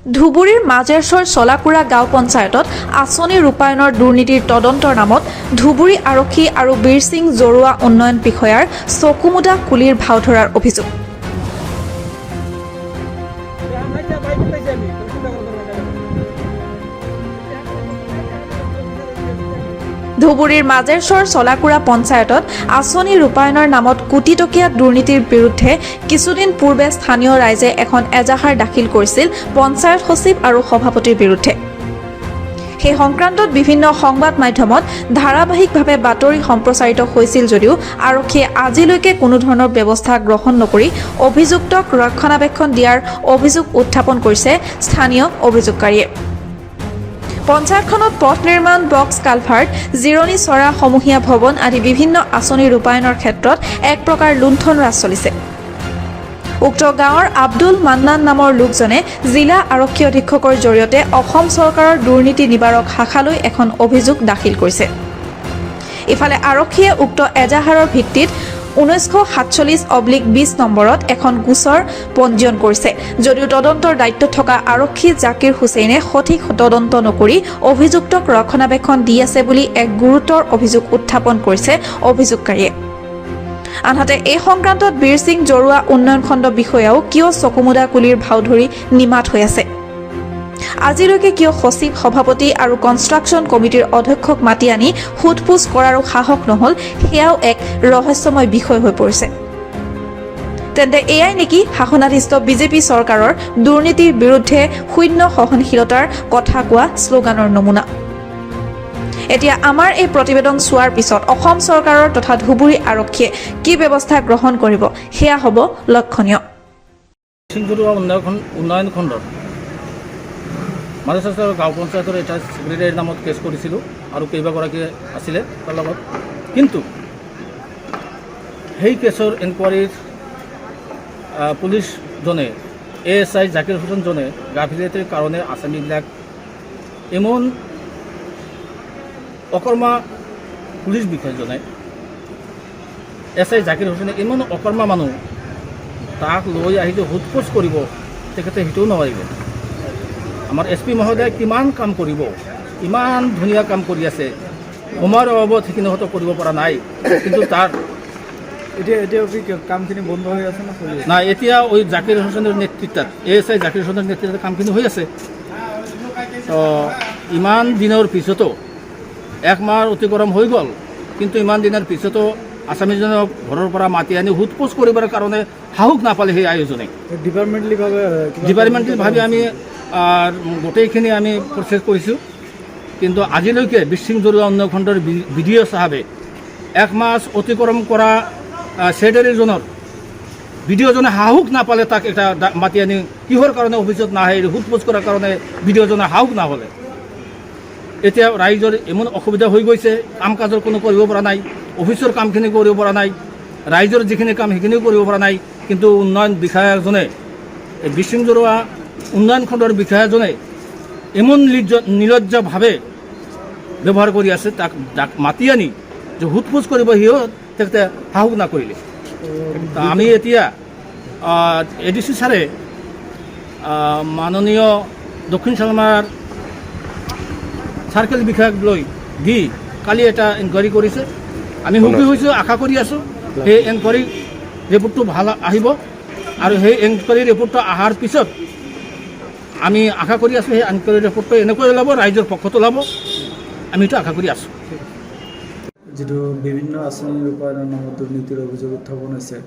ধুবুৰীৰ মাজেশ্বৰ চলাকুৰা গাঁও পঞ্চায়তত আঁচনি ৰূপায়ণৰ দুৰ্নীতিৰ তদন্তৰ নামত ধুবুৰী আৰক্ষী আৰু বীৰসিং জৰুৱা উন্নয়ন বিষয়াৰ চকুমুদা কুলিৰ ভাও ধৰাৰ অভিযোগ। ধুবুৰীৰ মাজেশ্বৰ চলাকুৰা পঞ্চায়তত আঁচনি ৰূপায়ণৰ নামত কোটি টকীয়া দুৰ্নীতিৰ বিৰুদ্ধে কিছুদিন পূৰ্বে স্থানীয় ৰাইজে এখন এজাহাৰ দাখিল কৰিছিল পঞ্চায়ত সচিব আৰু সভাপতিৰ বিৰুদ্ধে। সেই সংক্ৰান্তত বিভিন্ন সংবাদ মাধ্যমত ধাৰাবাহিকভাৱে বাতৰি সম্প্ৰচাৰিত হৈছিল যদিও আৰক্ষীয়ে আজিলৈকে কোনো ধৰণৰ ব্যৱস্থা গ্ৰহণ নকৰি অভিযুক্তক ৰক্ষণাবেক্ষণ দিয়াৰ অভিযোগ উত্থাপন কৰিছে স্থানীয় অভিযোগকাৰীয়ে। পঞ্চায়তখনত পথ নিৰ্মাণ, বক্স কালভাৰ্ট, জিৰণি চৰা, সমূহীয়া ভৱন আদি বিভিন্ন আঁচনি ৰূপায়ণৰ ক্ষেত্ৰত এক প্ৰকাৰ লুণ্ঠন ৰাজ চলিছে। উক্ত গাঁৱৰ আব্দুল মান্নান নামৰ লোকজনে জিলা আৰক্ষী অধীক্ষকৰ জৰিয়তে অসম চৰকাৰৰ দুৰ্নীতি নিবাৰক শাখালৈ এখন অভিযোগ দাখিল কৰিছে। ইফালে আৰক্ষীয়ে উক্ত এজাহাৰৰ ভিত্তিত 1947/20 নম্বৰত এখন গোচৰ পঞ্জীয়ন কৰিছে। যদিও তদন্তৰ দায়িত্বত থকা আৰক্ষী জাকিৰ হুছেইনে সঠিক তদন্ত নকৰি অভিযুক্তক ৰক্ষণাবেক্ষণ দি আছে বুলি এক গুৰুতৰ অভিযোগ উত্থাপন কৰিছে অভিযোগকাৰীয়ে। আনহাতে এই সংক্ৰান্তত বীৰসিং জৰুৱা উন্নয়ন খণ্ড বিষয়াও কিয় চকুমুদা কুলিৰ ভাও ধৰি নিমাত হৈ আছে, আজিলৈকে কিয় সচিব, সভাপতি আৰু কনষ্ট্ৰাকশ্যন কমিটিৰ অধ্যক্ষক মাতি আনি সোধপোছ কৰাৰো সাহস নহল, সেয়াও এক ৰহস্যময় বিষয় হৈ পৰিছে। তেন্তে এয়াই নেকি শাসনাধীষ্ঠ বিজেপি চৰকাৰৰ দুৰ্নীতিৰ বিৰুদ্ধে শূন্য সহনশীলতাৰ কথা কোৱা শ্লোগানৰ নমুনা? এতিয়া আমাৰ এই প্ৰতিবেদন চোৱাৰ পিছত অসম চৰকাৰৰ তথা ধুবুৰী আৰক্ষীয়ে কি ব্যৱস্থা গ্ৰহণ কৰিব সেয়া হ'ব লক্ষণীয়। উন্নয়ন খণ্ডৰ মাজেশ্বৰ গাঁও পঞ্চায়তৰ এটা ছেক্ৰেটাৰীৰ নামত কেছ কৰিছিলোঁ আৰু কেইবাগৰাকী আছিলে তাৰ লগত। কিন্তু সেই কেছৰ এনকুৱাৰীৰ পুলিচজনে ASI জাকিৰ হুছেইনজনে গাফিলতিৰ কাৰণে আসামীবিলাক এমন অকৰ্মা পুলিচ বিষয়াজনে SI জাকিৰ হুছেইনে ইমান অকৰ্মা মানুহ তাক লৈ আহি যে সোধপোছ কৰিব তেখেতে সেইটোও নোৱাৰিব। আমাৰ SP মহোদয়ে কিমান কাম কৰিব, ইমান ধুনীয়া কাম কৰি আছে, সময়ৰ অভাৱত সেইখিনি হয়তো কৰিব পৰা নাই। কিন্তু তাৰ এতিয়া কামখিনি বন্ধ হৈ আছে না? এতিয়া ওই জাকিৰ হুছেইনৰ নেতৃত্বত ASI জাকিৰ হুছেইনৰ নেতৃত্বত কামখিনি হৈ আছে। তো ইমান দিনৰ পিছতো 1 মাহ অতিক্ৰম হৈ গ'ল, কিন্তু ইমান দিনৰ পিছতো আসামীজনক ঘৰৰ পৰা মাতি আনি সোধপোছ কৰিবৰ কাৰণে সাহস নাপালে সেই আয়োজনে। ডিপাৰ্টমেণ্টেলভাৱে আমি গোটেইখিনি আমি প্ৰচেছ কৰিছোঁ, কিন্তু আজিলৈকে বীৰসিং জৰুৱা উন্নয়ন খণ্ডৰ BDO চাহাবে 1 মাহ অতিক্ৰম কৰা ছেক্ৰেটাৰীজনৰ BDOজনে সাহস নাপালে তাক এটা মাতি আনি কিহৰ কাৰণে অফিচত নাহে সোধপোছ কৰাৰ কাৰণে BDOজনে সাহস নহ'লে। এতিয়া ৰাইজৰ ইমান অসুবিধা হৈ গৈছে, কাম কাজৰ কোনো কৰিব পৰা নাই, অফিচৰ কামখিনি কৰিব পৰা নাই, ৰাইজৰ যিখিনি কাম সেইখিনিও কৰিব পৰা নাই। কিন্তু উন্নয়ন বিষয়াজনে বীৰসিং জৰুৱা উন্নয়ন খণ্ডৰ বিষয়াজনে এমন নিৰ্লজ্জভাৱে ব্যৱহাৰ কৰি আছে, তাক মাতি আনি যে সোধপোছ কৰিব সিও তেখেতে সাহস নকৰিলে। আমি এতিয়া ADC ছাৰে মাননীয় দক্ষিণ চালমাৰ চাৰ্কেল বিষয়াক লৈ দি কালি এটা এনকুৱাৰী কৰিছে। আমি সুখী হৈছোঁ, আশা কৰি আছোঁ সেই এনকুৱাৰী ৰিপৰ্টটো ভাল আহিব আৰু সেই এনকুৱাৰী ৰিপৰ্টটো অহাৰ পিছত আমি আশা কৰি আছোঁ সেই এনকুৱাৰী ৰিপৰ্টটো এনেকৈ ওলাব, ৰাইজৰ পক্ষত ওলাব, আমি এইটো আশা কৰি আছোঁ। যিটো বিভিন্ন আঁচনি ৰূপায়ণৰ নামত দুৰ্নীতিৰ অভিযোগ উত্থাপন হৈছে,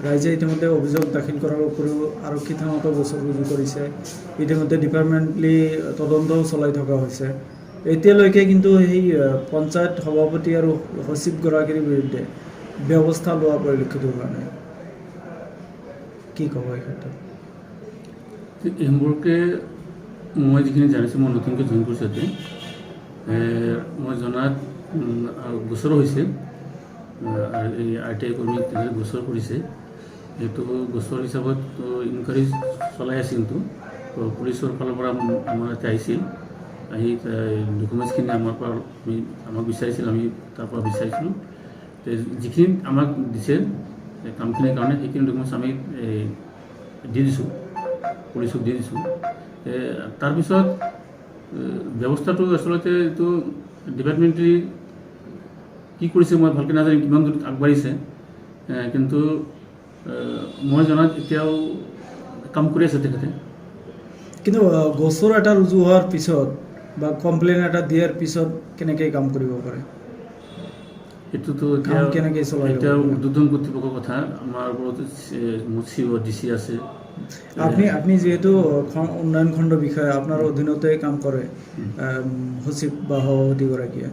ৰাইজে ইতিমধ্যে অভিযোগ দাখিল কৰাৰ উপৰিও আৰক্ষী থানাতো গোচৰ ৰুজু কৰিছে, ইতিমধ্যে ডিপাৰ্টমেণ্টেলি তদন্তও চলাই থকা হৈছে। এতিয়ালৈকে কিন্তু সেই পঞ্চায়ত সভাপতি আৰু সচিবগৰাকীৰ বিৰুদ্ধে ব্যৱস্থা লোৱা পৰিলক্ষিত হোৱা নাই। কি ক'ব এই ক্ষেত্ৰত? এই সম্পৰ্কে মই যিখিনি জানিছোঁ, মই নতুনকৈ জইন কৰিছোঁ এতিয়া, মই জনাত গোচৰো হৈছে আৰু এই RTI কৰ্মী গোচৰ কৰিছে। এইটো গোচৰ হিচাপত ইনকুৱাৰী চলাই আছে, কিন্তু পুলিচৰ ফালৰ পৰা আমাৰ ইয়াতে আহিছিল, আহি ডকুমেণ্টছখিনি আমাক বিচাৰিছিল, আমি তাৰ পৰা বিচাৰিছিলোঁ। যিখিনি আমাক দিছে কামখিনিৰ কাৰণে সেইখিনি ডকুমেণ্টছ আমি দি দিছোঁ, পুলিচক দি দিছোঁ। তাৰপিছত ব্যৱস্থাটো আচলতে এইটো ডিপাৰ্টমেণ্টেলি কি কৰিছে মই ভালকৈ নাজানিম, কিমান দূৰ আগবাঢ়িছে, কিন্তু মই জনাত এতিয়াও কাম কৰি আছে তেখেতে। কিন্তু গোচৰ এটা ৰুজু হোৱাৰ পিছত বা কমপ্লেইন এটা দিয়াৰ পিছত কেনেকৈ কাম কৰিব পাৰে? এইটোতো কাম কেনেকৈ চলাই যাব? এতিয়া উদ্বোধন কৰ্তৃপক্ষৰ কথা, আমাৰ ওপৰত মোৰ CEO DC আছে। আপনি যিহেতু উন্নয়ন খণ্ড বিষয়া, আপোনাৰ অধীনতে কাম কৰে সচিব বা সভাপতিগৰাকীয়ে,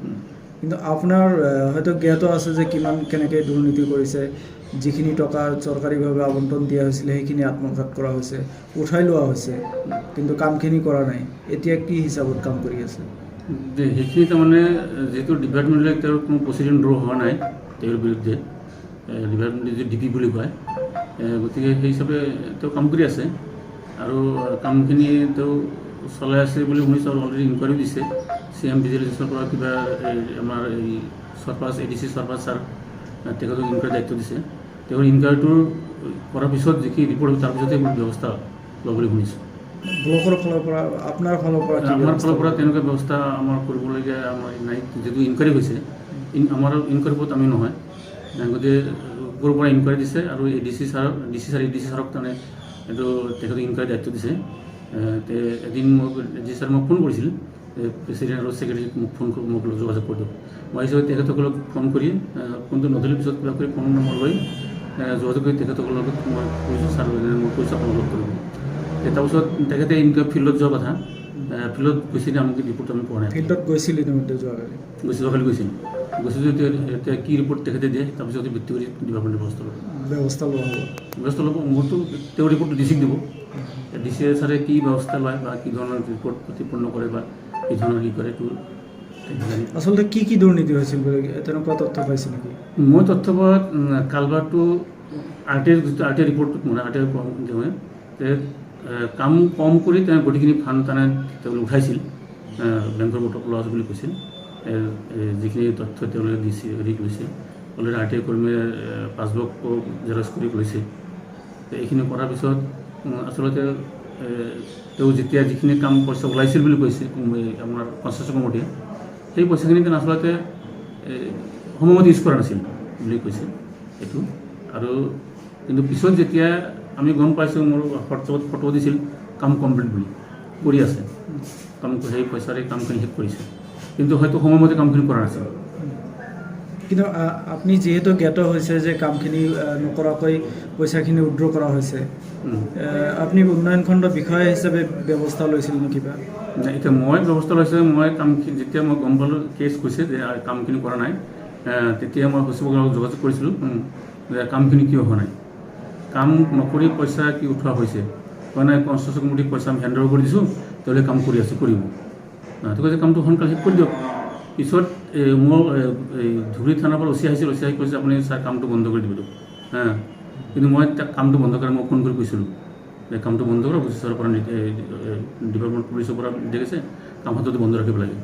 কিন্তু আপোনাৰ হয়তো জ্ঞাত আছে যে কেনেকৈ দুৰ্নীতি কৰিছে, যিখিনি টকা চৰকাৰীভাৱে আবণ্টন দিয়া হৈছিলে সেইখিনি আত্মসাৎ কৰা হৈছে, উঠাই লোৱা হৈছে, কিন্তু কামখিনি কৰা নাই। এতিয়া কি হিচাপত কাম কৰি আছে? যে সেইখিনি তাৰমানে যিহেতু ডিপাৰ্টমেণ্টলৈ তেওঁৰ কোনো প্ৰচিডিং ড্ৰ হোৱা নাই তেওঁৰ বিৰুদ্ধে, ডিপাৰ্টমেণ্টে যি DP বুলি কয়, গতিকে সেই হিচাপে তেওঁ কাম কৰি আছে আৰু কামখিনি তেওঁ চলাই আছে বুলি শুনিছোঁ। আৰু অলৰেডি ইনকুৱাৰী দিছে CM ভিজিলেন্সৰ পৰা, কিবা আমাৰ এই চৰপাছ ADC চৰপাছ ছাৰ তেখেতক ইনকুৱাৰী দায়িত্ব দিছে। তেওঁৰ ইনকুৱাৰীটোৰ কৰাৰ পিছত যিখিনি ৰিপৰ্ট হ'ব তাৰপিছতে ব্যৱস্থা ল'ব বুলি শুনিছোঁ। ব্লকৰ ফালৰ পৰা, আপোনাৰ ফালৰ পৰা? আমাৰ ফালৰ পৰা তেনেকুৱা ব্যৱস্থা আমাৰ কৰিবলগীয়া আমাৰ নাই, যিটো ইনকুৱাৰী হৈছে আমাৰ ইনকুৱাৰী ওপৰত আমি নহয়, গতিকে ওপৰৰ পৰা ইনকুৱাৰী দিছে আৰু DC ছাৰক তাৰমানে এইটো তেখেতক ইনকুৱাৰী দায়িত্ব দিছে। এদিন DC ছাৰে মোক ফোন কৰিছিল, প্ৰেচিডেণ্ট আৰু ছেক্ৰেটাৰীক মোক যোগাযোগ কৰি দিয়ক। মই হিচাপে তেখেতসকলক ফোন কৰি ফোনটো নধৰিলে পিছত কিবা কৰি ফোন নম্বৰ লৈ যোগাযোগ কৰি তেখেতসকলৰ লগত মই কৈছোঁ, ছাৰ মই কৈছোঁ আপোনালোক কৰিব। তাৰপিছত তেখেতে ফিল্ডত যোৱাৰ কথা, ফিল্ডত গৈছিলে, আমাক ৰিপৰ্ট আমি পোৱা নাই। ফিল্ডত গৈছিল ইতিমধ্যে যোৱাকালি? যোৱাকালি গৈছিল এতিয়া কি ৰিপৰ্ট তেখেতে দিয়ে তাৰপিছত ভিত্তি কৰি ডিপাৰ্টমেণ্টে ব্যৱস্থা ল'ব। মোৰতো তেওঁৰ ৰিপৰ্টটো DCক দিব, DC ছাৰে কি ব্যৱস্থা লয় বা কি ধৰণৰ ৰিপৰ্ট প্ৰতিপন্ন কৰে বা কি ধৰণৰ কি কৰে এইটো আচলতে কি দুৰ্নীতি হৈছিল বুলি তেনেকুৱা তথ্য পাইছে নেকি? মই তথ্য পোৱাত কালভাৰটো RTI ৰিপৰ্টটোত মানে RTI কাম কম কৰি তেওঁ গোটেইখিনি ফাণ্ড তেওঁলোকে উঠাইছিল, বেংকৰ বটক লোৱা বুলি কৈছিল। যিখিনি তথ্য তেওঁলোকে দিছে হেৰি কৰিছিল, অলৰেডি RTI কৰ্মীয়ে পাছবুক জেৰক্স কৰি লৈছে। এইখিনি কৰাৰ পিছত আচলতে তেওঁ যেতিয়া যিখিনি কাম পইচা ওলাইছিল বুলি কৈছে আপোনাৰ কনষ্ট্ৰাকশ্যন কমিটিয়ে, সেই পইচাখিনি কিন্তু আচলতে সময়মতে ইউজ কৰা নাছিল বুলি কৈছে এইটো। আৰু কিন্তু পিছত যেতিয়া আমি গম পাইছোঁ, মোৰ হোৱাটছআপত ফটো দিছিল কাম কমপ্লিট বুলি, কৰি আছে কাম, সেই পইচাৰে কামখিনি শেষ কৰিছে, কিন্তু হয়তো সময়মতে কামখিনি কৰা নাছিল। কিন্তু আপুনি যিহেতু জ্ঞাত হৈছে যে কামখিনি নকৰাকৈ পইচাখিনি উইড্ৰ কৰা হৈছে, আপুনি উন্নয়ন খণ্ড বিষয়া হিচাপে ব্যৱস্থা লৈছিল নেকি? কিবা এতিয়া মই ব্যৱস্থা লৈছোঁ, মই কামখিনি যেতিয়া মই গম পালোঁ কেছ কৈছে যে কামখিনি কৰা নাই, তেতিয়া মই সচিবৰ লগত যোগাযোগ কৰিছিলোঁ যে কামখিনি কিয় হোৱা নাই, কাম নকৰি পইচা কি উঠোৱা হৈছে, হোৱা নাই। কনষ্ট্ৰাকশ্যন কমিটিক পইচা আমি হেণ্ড অভাৰ কৰি দিছোঁ, তেওঁলোকে কাম কৰি আছে, কৰিব। ঠিক আছে, কামটো সোনকালে শেষ কৰি দিয়ক। পিছত মোৰ এই ধুবুৰী থানাৰ পৰা OC আহিছিল, OC আহি কৈছে আপুনি ছাৰ কামটো বন্ধ কৰি দিব। কিন্তু মই তাক কামটো বন্ধ কৰি মই ফোন কৰি কৈছিলোঁ যে কামটো বন্ধ কৰক, OC পৰা ডিপাৰ্টমেণ্ট পুলিচৰ পৰা দেখিছে কাম হাততে বন্ধ ৰাখিব লাগে।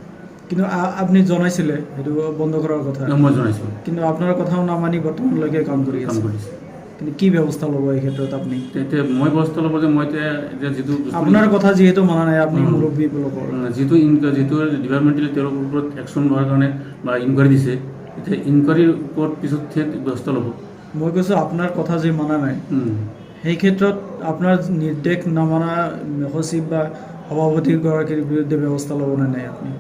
কিন্তু আপুনি জনাইছিলে সেইটো বন্ধ কৰাৰ কথা? মই জনাইছোঁ, কিন্তু আপোনাৰ কথাও নামানি বৰ্তমানলৈকে কাম কৰিছে। কিন্তু কি ব্যৱস্থা ল'ব এই ক্ষেত্ৰত আপুনি? এতিয়া মই ব্যৱস্থা ল'ব যে মই এতিয়া যিটো আপোনাৰ কথা যিহেতু মানা নাই, আপুনি মুৰব্বী ব্লকৰ, যিটো ডিপাৰ্টমেণ্টেলি তেওঁৰ ওপৰত একশ্যন লোৱাৰ কাৰণে বা ইনকুৱাৰী দিছে, এতিয়া ইনকুৱাৰীৰ ওপৰত পিছত ব্যৱস্থা ল'ব। মই কৈছোঁ আপোনাৰ কথা যে মানা নাই, সেই ক্ষেত্ৰত আপোনাৰ নিৰ্দেশ নামানা সচিব বা সভাপতিগৰাকীৰ বিৰুদ্ধে ব্যৱস্থা ল'ব নে নাই আপুনি?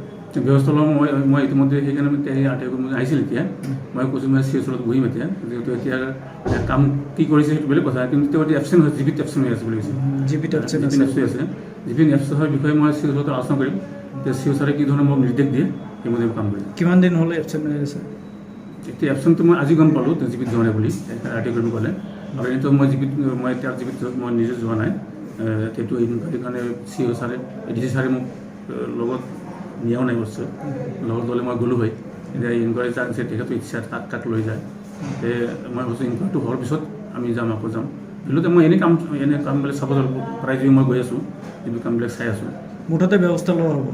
ব্যৱস্থা ল'ব। মই ইতিমধ্যে সেইকাৰণে RTI আহিছিল, এতিয়া মই কৈছোঁ মই CSৰ লগত বহিম এতিয়া, যিহেতু এতিয়া কাম কি কৰিছে সেইটো বেলেগ কথা, কিন্তু তেওঁ এতিয়া এবচেণ্ট হৈ জিপিত এবচেণ্ট হৈ আছে বুলি কৈছে। জিপিত এবচেণ্ট আছে, জিপিত এবচেণ্ট হোৱাৰ বিষয়ে মই CSৰ লগত আলোচনা কৰিম, যে CO ছাৰে কি ধৰণে মোক নিৰ্দেশ দিয়ে সেইমতে কাম কৰিম। কিমান দিন হ'লে এবচেণ্ট হৈ আছে? এতিয়া এবচেণ্টটো মই আজি গম পালোঁ জিপিত যোৱা নাই বুলি RTI কৰিব ক'লে, আৰু এনেতো মই এতিয়া জিপিত মই নিজে যোৱা নাই। সেইটো কাৰণে CO ছাৰে DC ছাৰে মোক লগত নিয়াও নাই, বস্তু লগত গ'লে মই গ'লোঁ হয়। এতিয়া ইনকুৱাৰী যাক যে তেখেতৰ ইচ্ছা তাক লৈ যায়, মই ভাবিছোঁ ইনকুৱাৰীটো হোৱাৰ পিছত আমি যাম, আকৌ যাম। কিন্তু মই এনে কামবিলাক চাব প্ৰায় মই গৈ আছোঁ, যিবোৰ কামবিলাক চাই আছোঁ। মুঠতে ব্যৱস্থা লোৱা হ'ব?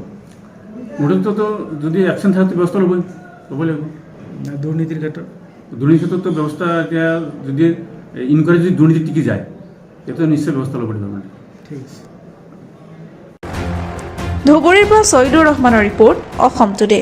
মুঠতেতো যদি একশ্যন থাকে ব্যৱস্থা ল'ব লাগিব। দুৰ্নীতিৰ ক্ষেত্ৰততো ব্যৱস্থা, এতিয়া যদি ইনকুৱাৰী যদি দুৰ্নীতি টিকি যায় তেতিয়া নিশ্চয় ব্যৱস্থা ল'ব লাগিব। ঠিক আছে। ধুবুৰীৰ পৰা ছয়িদুৰ ৰহমানৰ ৰিপৰ্ট অসম টুডে।